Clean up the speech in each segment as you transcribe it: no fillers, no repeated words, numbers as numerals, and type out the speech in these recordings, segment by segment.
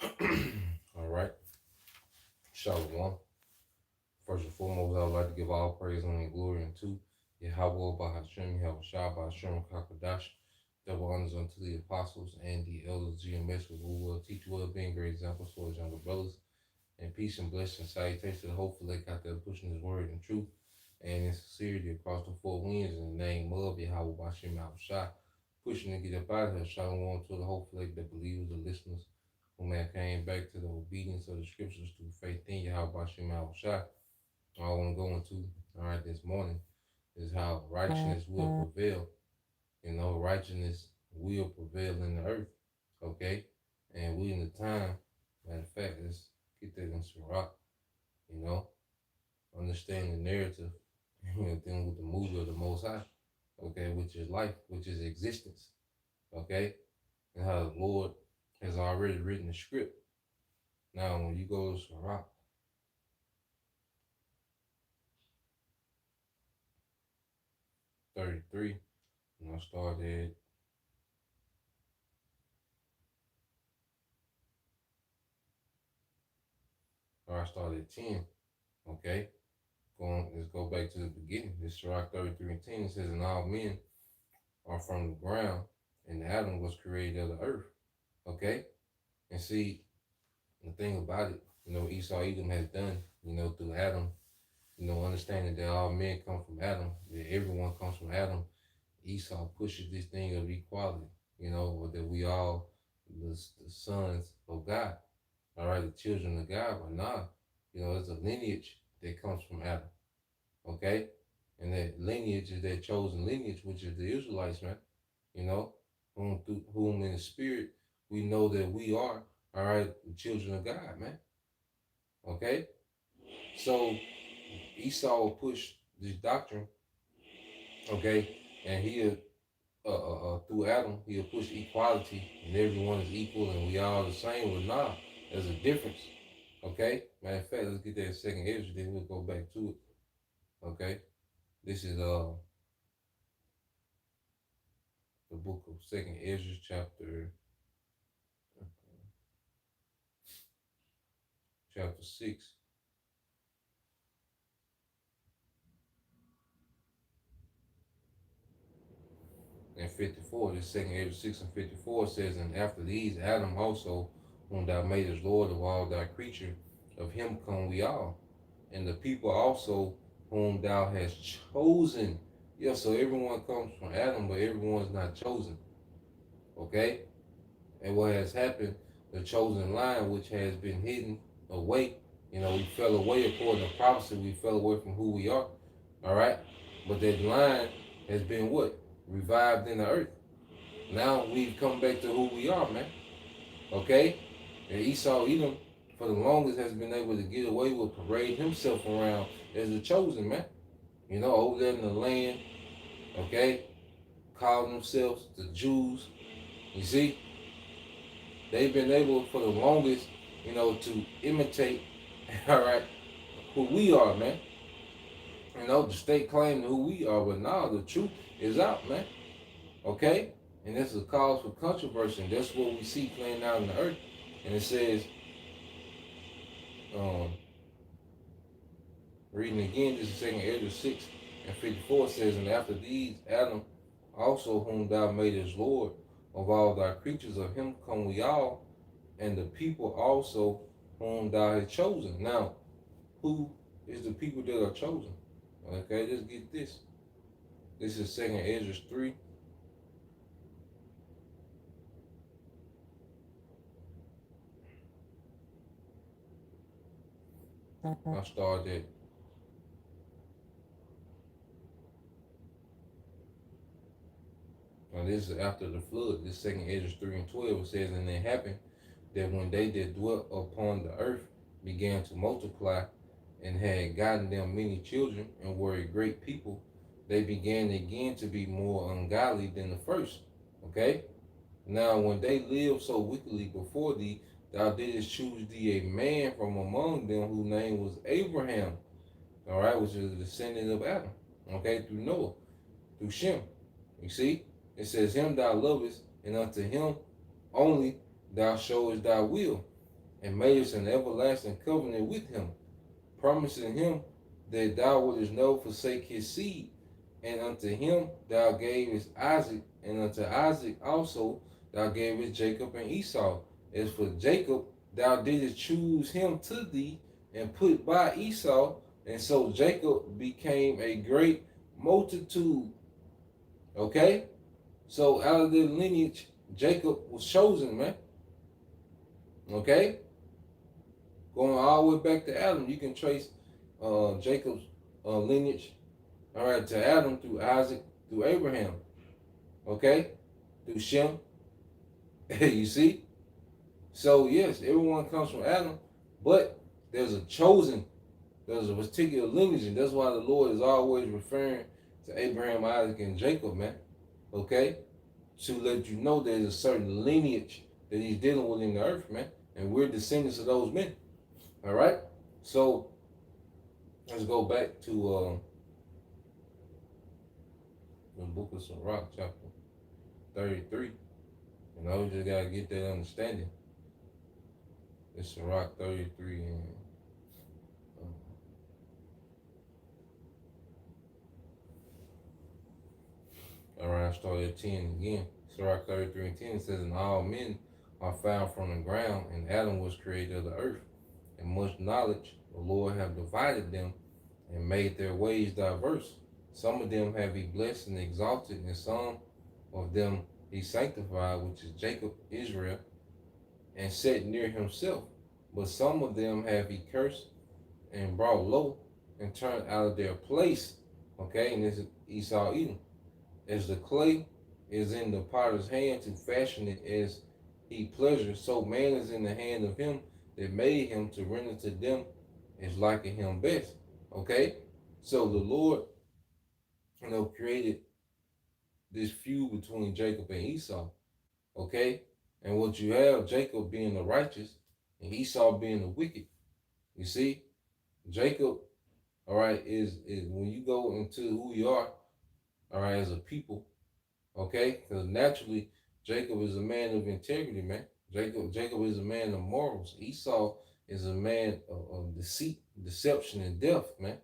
All right. Shalom. First and foremost, I would like to give all praise and glory unto Yahweh Bahashem, Yahweh Shah Bahashem Kakadash. Double honors unto the apostles and the elders GMS who will teach well, being great examples for his younger brothers. And peace and blessing, salutation to the hopeful they got there pushing his word and truth and in sincerity across the four winds in the name of Yahweh Bahashem Yahweh Shah. Pushing to get up out of here. Shalom to the hopeful the believers, the listeners who may have came back to the obedience of the scriptures through faith in Yahweh Bahashem Yahweh Shah. All I want to go into, all right, this morning is how righteousness will prevail. You know, righteousness will prevail in the earth, okay? And we in the time, matter of fact, let's get that in some rock, you know, understand the narrative, dealing with the movie of the Most High, okay, which is life, which is existence, okay? And how the Lord has already written the script. Now, when you go to Sirach 33, and I started at 10, okay? Let's go back to the beginning. This Sirach 33 and 10, it says, and all men are from the ground, and Adam was created of the earth, okay? And see, the thing about it, Esau Edom has done, through Adam, understanding that all men come from Adam, that everyone comes from Adam. Esau pushes this thing of equality, or that we all the sons of God, all right, the children of God, but nah, it's a lineage that comes from Adam, okay? And that lineage is that chosen lineage, which is the Israelites, man, whom in the spirit we know that we are, all right, the children of God, man, okay? So Esau will push this doctrine, okay, and he'll through Adam, he'll push equality and everyone is equal and we all the same. Well, nah, there's a difference. Okay? Matter of fact, let's get that second Ezra, then we'll go back to it. Okay? This is the book of Second Ezra, chapter 6 and 54. This second Ezra 6 and 54 says, and after these Adam also, whom thou madest Lord of all thy creature, of him come we all. And the people also whom thou hast chosen. Yeah, so everyone comes from Adam, but everyone's not chosen. Okay? And what has happened, the chosen line, which has been hidden away, we fell away according to prophecy, we fell away from who we are. All right? But that line has been what? Revived in the earth. Now we've come back to who we are, man. Okay? And Esau Edom, for the longest, has been able to get away with parade himself around as a chosen man. Over there in the land, okay? Calling themselves the Jews. You see? They've been able for the longest, to imitate, all right, who we are, man. The state claim to who we are, but now the truth is out, man. Okay? And this is a cause for controversy, and that's what we see playing out in the earth. And it says, reading again, this is 2 Ezra 6 and 54 says, and after these Adam also whom thou madest Lord of all thy creatures, of him come we all, and the people also whom thou hast chosen. Now, who is the people that are chosen? Okay, let's get this. This is 2 Ezra 3. I started now this is after the flood. This 2 Ezra 3 and 12. It says, and it happened that when they that dwelt upon the earth began to multiply and had gotten them many children and were a great people, they began again to be more ungodly than the first. Okay? Now when they lived so wickedly before thee, thou didst choose thee a man from among them whose name was Abraham, all right, which is a descendant of Adam, okay, through Noah, through Shem. You see? It says, him thou lovest, and unto him only thou showest thy will. and made us an everlasting covenant with him, promising him that thou wouldest never forsake his seed. And unto him thou gavest Isaac, and unto Isaac also thou gavest Jacob and Esau. As for Jacob, thou didst choose him to thee, and put by Esau, and so Jacob became a great multitude. Okay? So out of the lineage, Jacob was chosen, man. Okay? Going all the way back to Adam, you can trace Jacob's lineage, all right, to Adam through Isaac, through Abraham, okay, through Shem. You see? So yes, everyone comes from Adam, but there's a chosen, there's a particular lineage, and that's why the Lord is always referring to Abraham, Isaac, and Jacob, man. Okay, to let you know there's a certain lineage that He's dealing with in the earth, man, and we're descendants of those men. All right, so let's go back to the book of Sirach, chapter 33. You know, we just gotta get that understanding. It's Sirach 33 and around start at 10 again. Sirach 33 and 10 says, and all men are found from the ground, and Adam was created of the earth. And much knowledge the Lord have divided them, and made their ways diverse. Some of them have He blessed and exalted, and some of them He sanctified, which is Jacob, Israel, and set near Himself. But some of them have He cursed and brought low, and turned out of their place. Okay, and this is Esau, Edom. As the clay is in the potter's hand to fashion it as he pleasures, so man is in the hand of him that made him to render to them as liking him best. Okay? So the Lord, created this feud between Jacob and Esau. Okay? And what you have, Jacob being the righteous and Esau being the wicked. You see? Jacob, all right, is when you go into who you are, all right, as a people, okay? Because naturally, Jacob is a man of integrity, man. Jacob is a man of morals. Esau is a man of deceit, deception, and death, man.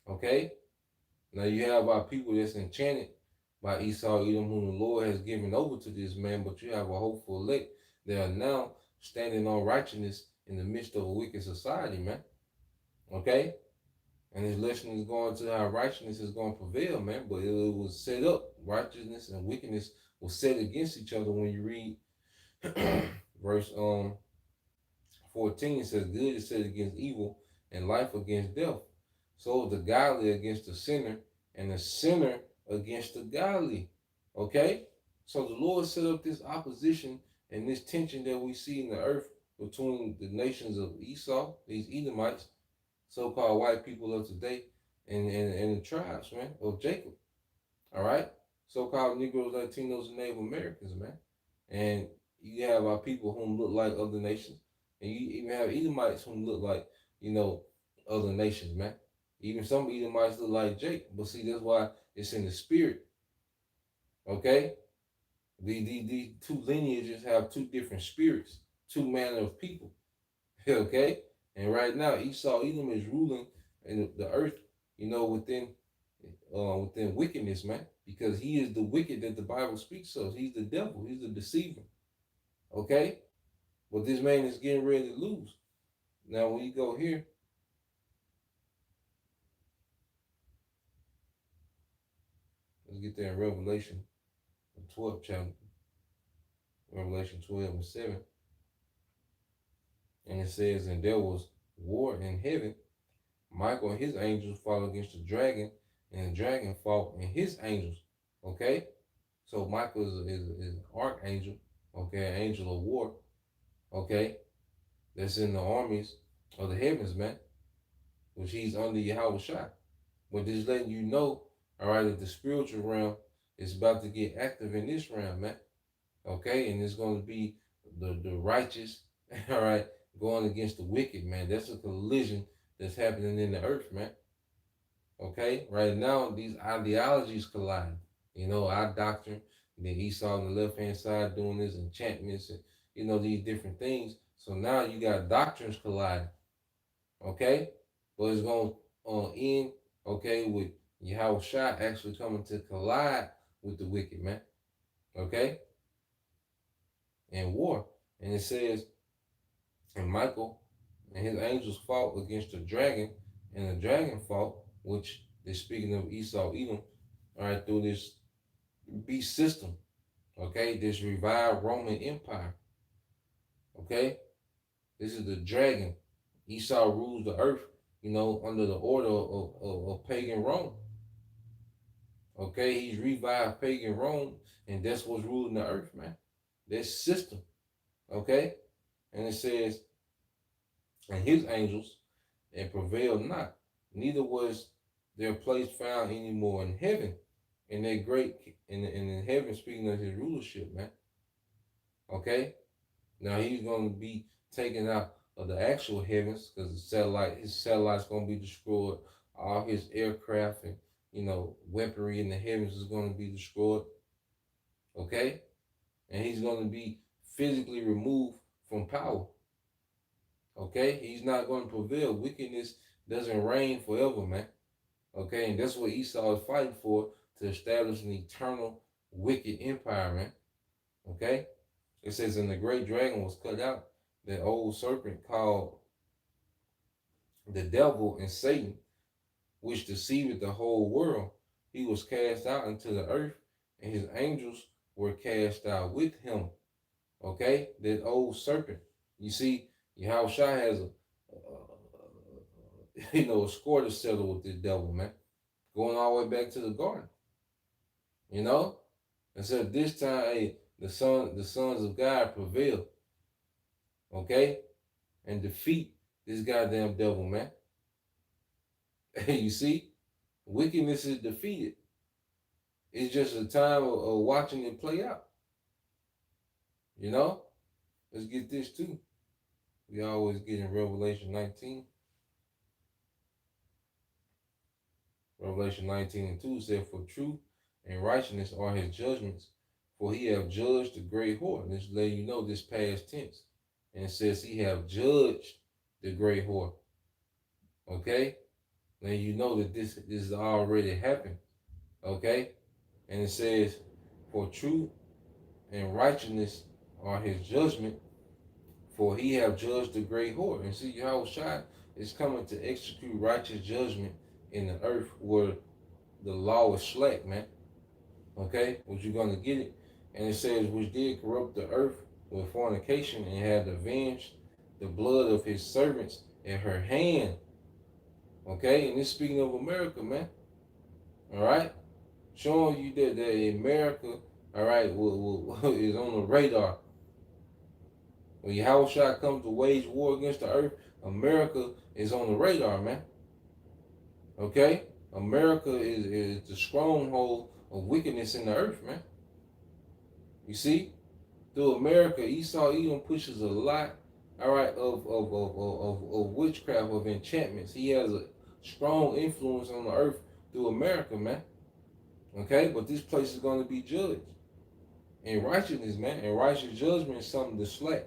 Okay? Now you have our people that's enchanted by Esau, Edom, whom the Lord has given over to this man, but you have a hopeful elect that are now standing on righteousness in the midst of a wicked society, man. Okay? And his lesson is going to how righteousness is going to prevail, man. But it was set up. Righteousness and wickedness was set against each other. When you read verse 14, it says, good is set against evil, and life against death. So the godly against the sinner, and the sinner against the godly. Okay? So the Lord set up this opposition and this tension that we see in the earth between the nations of Esau, these Edomites, so-called white people of today, and the tribes, man, of Jacob. All right? So-called Negroes, Latinos, and Native Americans, man. And you have our people whom look like other nations. And you even have Edomites whom look like, other nations, man. Even some Edomites look like Jake. But see, that's why it's in the spirit. Okay? The two lineages have two different spirits, two manner of people. Okay? And right now, Esau, Edom is ruling in the earth, within wickedness, man. Because he is the wicked that the Bible speaks of. He's the devil. He's the deceiver. Okay? But this man is getting ready to lose. Now, when you go here, let's get there in Revelation, the 12th chapter. Revelation 12 and 7. And it says, and there was war in heaven. Michael and his angels fought against the dragon, and the dragon fought and his angels. Okay? So Michael is an archangel, okay, an angel of war, okay, that's in the armies of the heavens, man, which he's under Yahweh Shai. But just letting you know, all right, that the spiritual realm is about to get active in this realm, man, okay, and it's going to be the righteous, all right, going against the wicked, man. That's a collision that's happening in the earth, man. Okay, right now these ideologies collide. Our doctrine, and then Esau on the left hand side doing this enchantments and these different things. So now you got doctrines colliding, okay? But it's going to end, okay, with Yahweh Shai actually coming to collide with the wicked, man, okay? In war. And it says, and Michael and his angels fought against the dragon, and the dragon fought, which is speaking of Esau, Edom, all right, through this beast system, okay, this revived Roman Empire, okay? This is the dragon. Esau rules the earth, under the order of pagan Rome. Okay, he's revived pagan Rome, and that's what's ruling the earth, man. This system. Okay? And it says, and his angels, and prevailed not, neither was their place found anymore in heaven. In that great in heaven, speaking of his rulership, man. Okay? Now he's gonna be taken out of the actual heavens because his satellite's gonna be destroyed. All his aircraft and weaponry in the heavens is gonna be destroyed. Okay, and he's gonna be physically removed from power. Okay, he's not gonna prevail. Wickedness doesn't reign forever, man. Okay, and that's what Esau is fighting for, to establish an eternal wicked empire, man. Okay, it says, and the great dragon was cut out, that old serpent called the devil and Satan, which deceived the whole world. He was cast out into the earth, and his angels were cast out with him. Okay, that old serpent. You see, Yahweh Shai has a score to settle with this devil, man. Going all the way back to the garden. You know, and so this time, hey, the sons of God prevail. Okay, and defeat this goddamn devil, man. You see, wickedness is defeated. It's just a time of watching it play out. You know? Let's get this too. We always get in Revelation 19. Revelation 19 and 2 said, for truth and righteousness are his judgments, for he have judged the great whore. And this letting you know this past tense. And it says he have judged the great whore. Okay? Now you know that this has already happened. Okay? And it says, for truth and righteousness are his judgment, for he have judged the great whore. And see, Yahweh Shai is coming to execute righteous judgment in the earth where the law is slack, man. Okay? Which you're going to get it. And it says, which did corrupt the earth with fornication, and had avenged the blood of his servants in her hand. Okay? And it's speaking of America, man. All right? Showing you that America, all right, is on the radar. When Yahweh Shai comes to wage war against the earth, America is on the radar, man. Okay? America is the stronghold of wickedness in the earth, man. You see? Through America, Esau Edom pushes a lot, all right, of witchcraft, of enchantments. He has a strong influence on the earth through America, man. Okay? But this place is going to be judged. And righteousness, man, and righteous judgment is something to slack.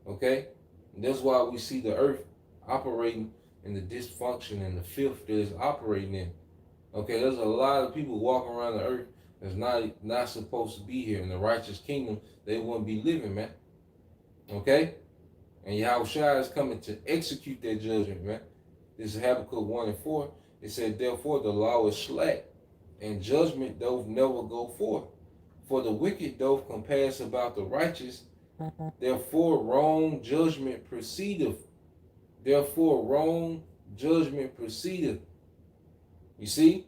Okay? And that's why we see the earth operating in the dysfunction and the filth that it's operating in. Okay, there's a lot of people walking around the earth that's not supposed to be here. In the righteous kingdom, they wouldn't be living, man. Okay? And Yahweh Shai is coming to execute that judgment, man. This is Habakkuk 1 and 4. It said, therefore the law is slack, and judgment doth never go forth. For the wicked doth compass about the righteous, therefore wrong judgment proceedeth. Therefore wrong judgment proceedeth. You see?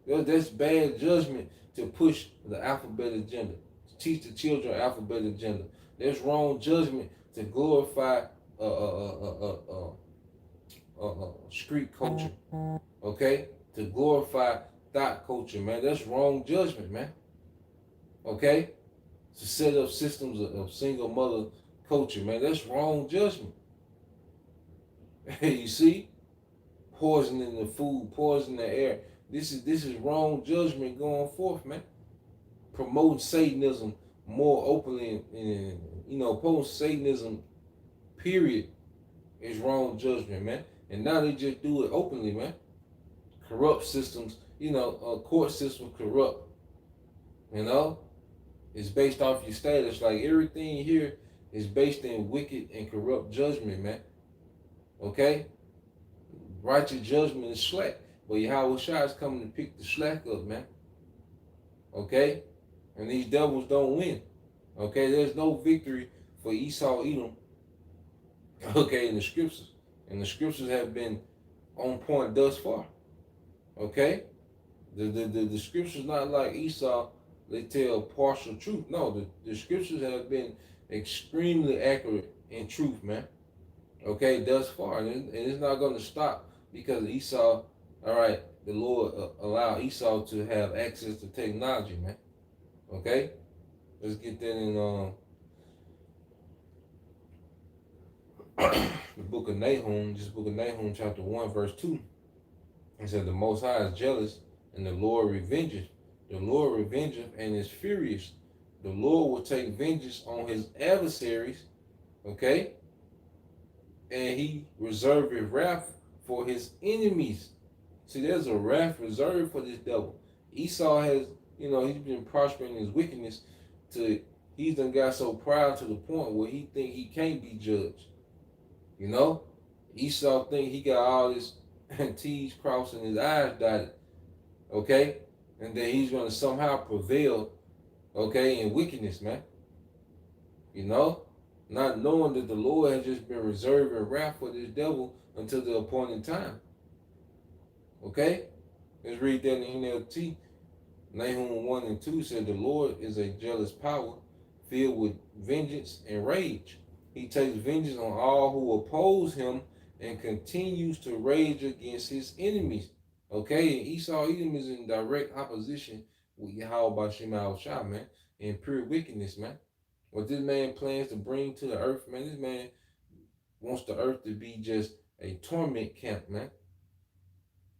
That's bad judgment to push the alphabet agenda, to teach the children alphabet agenda. There's wrong judgment to glorify street culture, okay? To glorify thought culture, man. That's wrong judgment, man. Okay? To set up systems of single mother culture, man. That's wrong judgment. You see? Poison in the food, poison in the air. This is wrong judgment going forth, man. Promoting Satanism, more openly, and post Satanism period is wrong judgment, man. And now they just do it openly, man. Corrupt systems, court system corrupt. You know, it's based off your status. Like everything here is based in wicked and corrupt judgment, man. Okay, righteous judgment is slack, but Yahweh Shai is coming to pick the slack up, man. Okay, and these devils don't win. Okay, there's no victory for Esau Edom. Okay, in the scriptures, and the scriptures have been on point thus far. Okay, the scriptures not like Esau. They tell partial truth. No, the scriptures have been extremely accurate in truth, man. Okay, thus far, and it's not going to stop because Esau. All right, the Lord allowed Esau to have access to technology, man. Okay, let's get that in the book of Nahum, just book of Nahum, chapter 1, verse 2. It said, the Most High is jealous, and the Lord revengeth. The Lord revengeth and is furious. The Lord will take vengeance on his adversaries, okay? And he reserveth wrath for his enemies. See, there's a wrath reserved for this devil. Esau has, he's been prospering in his wickedness to, he's done got so proud to the point where he think he can't be judged. Esau think he got all this T's crossed and his eyes dotted, okay? And then he's going to somehow prevail, okay, in wickedness, man. Not knowing that the Lord has just been reserving wrath for this devil until the appointed time. Okay? Let's read that in NLT. Nahum 1 and 2 said, the Lord is a jealous power filled with vengeance and rage. He takes vengeance on all who oppose him and continues to rage against his enemies. Okay, and Esau Edom is in direct opposition with Yahweh Bashim Shah, man, in pure wickedness, man. What this man plans to bring to the earth, man, this man wants the earth to be just a torment camp, man.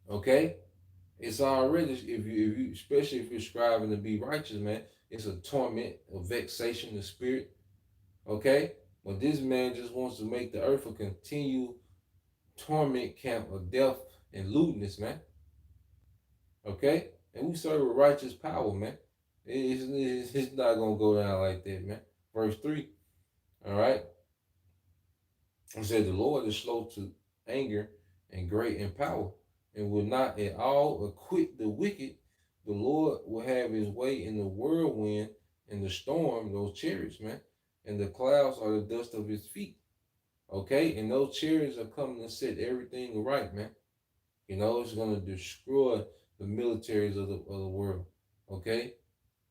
Okay? It's already, if you especially if you're striving to be righteous, man, it's a torment, a vexation of spirit. Okay? But this man just wants to make the earth a continual torment camp of death and lewdness, man. Okay? And we serve a righteous power, man. It's not going to go down like that, man. Verse 3, all right? It said, the Lord is slow to anger and great in power, and will not at all acquit the wicked. The Lord will have his way in the whirlwind and the storm, those chariots, man. And the clouds are the dust of his feet. Okay? And those chariots are coming to set everything right, man. It's going to destroy the militaries of the world. Okay?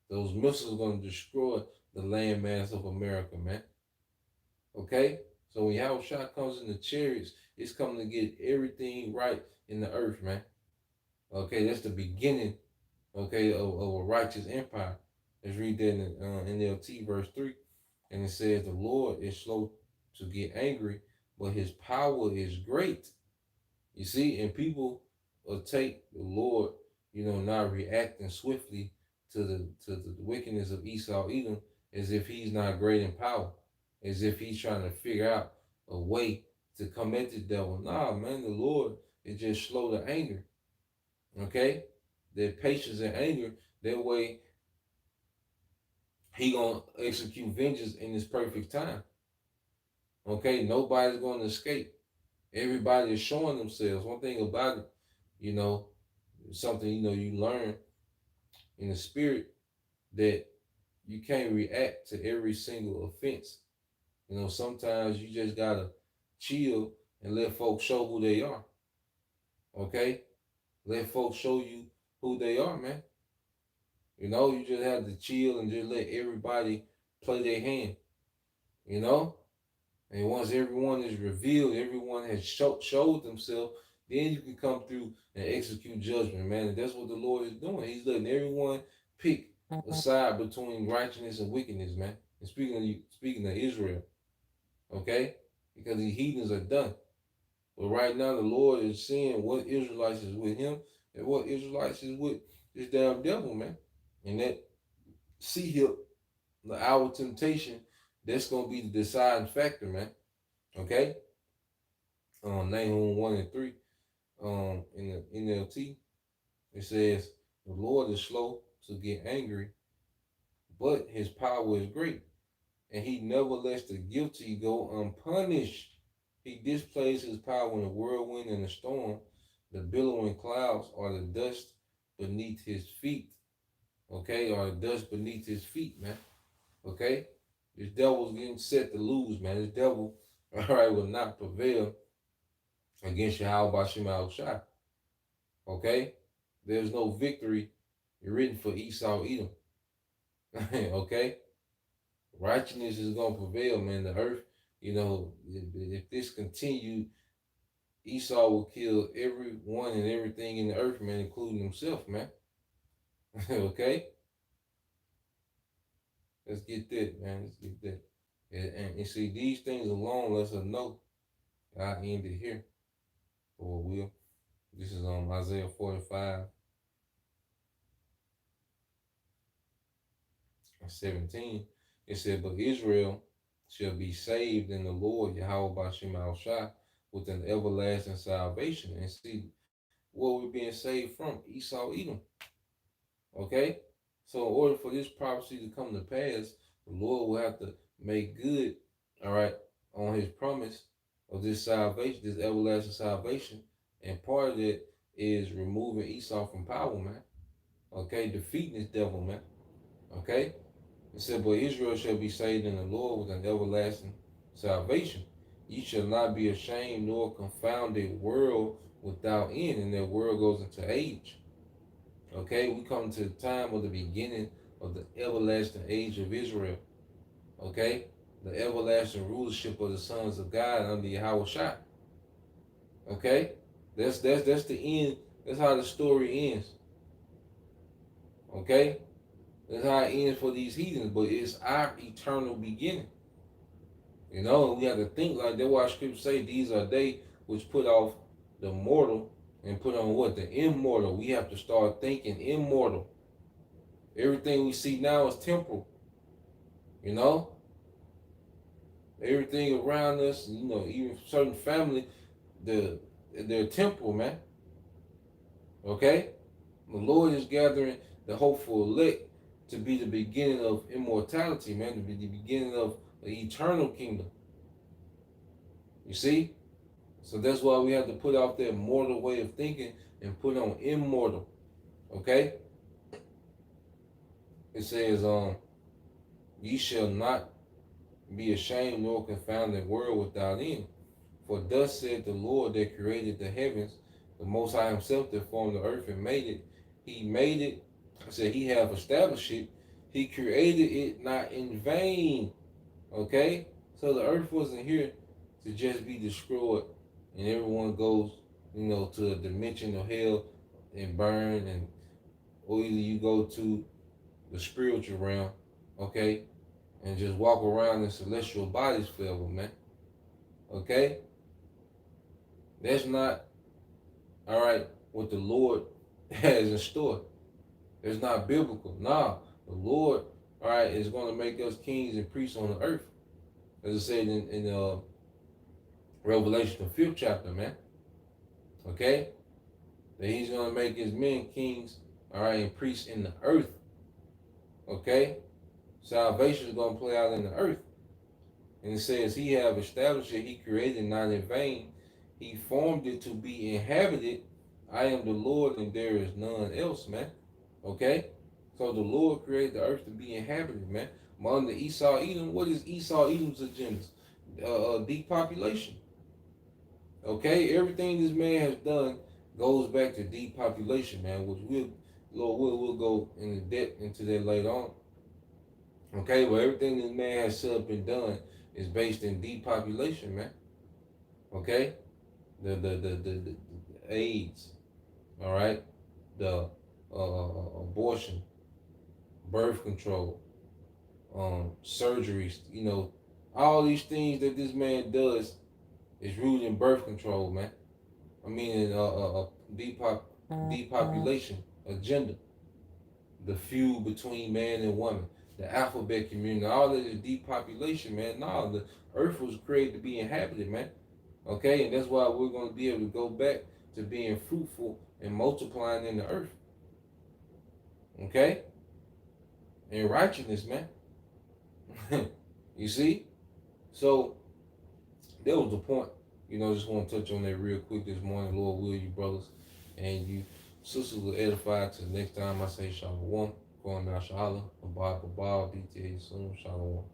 Those missiles are going to destroy the landmass of America, man. Okay? So when Yahweh Shah comes in the chariots, it's coming to get everything right in the earth, man. Okay, that's the beginning, okay, of a righteous empire. Let's read that in NLT verse 3. And it says, the Lord is slow to get angry, but his power is great. You see, and people will take the Lord, not reacting swiftly to the wickedness of Esau Edom as if he's not great in power, as if he's trying to figure out a way to come at the devil. Nah, man, the Lord is just slow to anger. Okay? That patience and anger, that way he gonna execute vengeance in his perfect time. Okay? Nobody's gonna escape. Everybody is showing themselves. One thing about it, something, you learn in the spirit that you can't react to every single offense. Sometimes you just gotta chill and let folks show who they are. Okay? Let folks show you who they are, man. You just have to chill and just let everybody play their hand. And once everyone is revealed, everyone has showed themselves, then you can come through and execute judgment, man. And that's what the Lord is doing. He's letting everyone pick a side between righteousness and wickedness, man. And speaking of Israel, okay? Because the heathens are done. But right now, the Lord is seeing what Israelites is with him and what Israelites is with this damn devil, man. And that sea hip our temptation, that's gonna be the deciding factor, man. Okay. Nahum 1 and 3. In the NLT, it says, "The Lord is slow to get angry, but His power is great, and He never lets the guilty go unpunished. He displays His power in the whirlwind and the storm. The billowing clouds are the dust beneath His feet." Okay, or the dust beneath His feet, man. Okay, this devil's getting set to lose, man. This devil, all right, will not prevail against Yahweh Shema Shai. Okay, there's no victory written for Esau Edom. Okay, righteousness is gonna prevail, man. The earth, if this continued, Esau will kill everyone and everything in the earth, man, including himself, man. Okay, let's get that, man. Let's get that. And see, these things alone lets us know. I end it here, or will. This is on Isaiah 45:17. It said, "But Israel shall be saved in the Lord Yahweh Bashim Al Shai with an everlasting salvation." And see where we're being saved from, Esau Edom. Okay? So in order for this prophecy to come to pass, the Lord will have to make good, all right, on his promise of this salvation, this everlasting salvation. And part of it is removing Esau from power, man. Okay, defeating this devil, man. Okay? It said, "But Israel shall be saved in the Lord with an everlasting salvation. Ye shall not be ashamed nor confounded world without end." And that world goes into age. Okay, we come to the time of the beginning of the everlasting age of Israel. Okay, the everlasting rulership of the sons of God under Yahweh Shai. Okay, that's the end. That's how the story ends. Okay, that's how it ends for these heathens. But it's our eternal beginning. We have to think like that. Why scripture say these are they which put off the mortal and put on what? The immortal. We have to start thinking immortal. Everything we see now is temporal. You know, everything around us. Even certain family, they're temporal, man. Okay, the Lord is gathering the hopeful elect to be the beginning of immortality, man. To be the beginning of the eternal kingdom. You see. So that's why we have to put off that mortal way of thinking and put on immortal. Okay? It says, "Ye shall not be ashamed nor confound the world without end. For thus said the Lord that created the heavens, the Most High Himself that formed the earth and made it. He made it," I said, "He have established it. He created it not in vain." Okay? So the earth wasn't here to just be destroyed and everyone goes, to a dimension of hell and burn, or either you go to the spiritual realm, okay, and just walk around in celestial bodies forever, man. Okay? That's not, all right, what the Lord has in store. It's not biblical. Nah, the Lord, all right, is going to make us kings and priests on the earth. As I said in Revelation, the 5th chapter, man. Okay? That He's going to make His men kings, all right, and priests in the earth. Okay? Salvation is going to play out in the earth. And it says, "He have established it, He created not in vain. He formed it to be inhabited. I am the Lord and there is none else," man. Okay? So the Lord created the earth to be inhabited, man. Among the Esau Edom, what is Esau Edom's agenda? Depopulation. Okay? Everything this man has done goes back to depopulation, man, which we'll go in depth into that later on. Okay, but everything this man has set up and done is based in depopulation, man. Okay, the AIDS, all right, the abortion, birth control, surgeries, all these things that this man does is rooted in birth control, man. I mean, depopulation agenda, the feud between man and woman. the alphabet community, all of this depopulation, man. No, the earth was created to be inhabited, man. Okay, and that's why we're going to be able to go back to being fruitful and multiplying in the earth. Okay, and righteousness, man. You see, so that was the point. Just want to touch on that real quick this morning. Lord will you brothers and you sisters will edify to the next time I say shalom. Going now, shalom. Abba, Abba, BTA soon, shalom.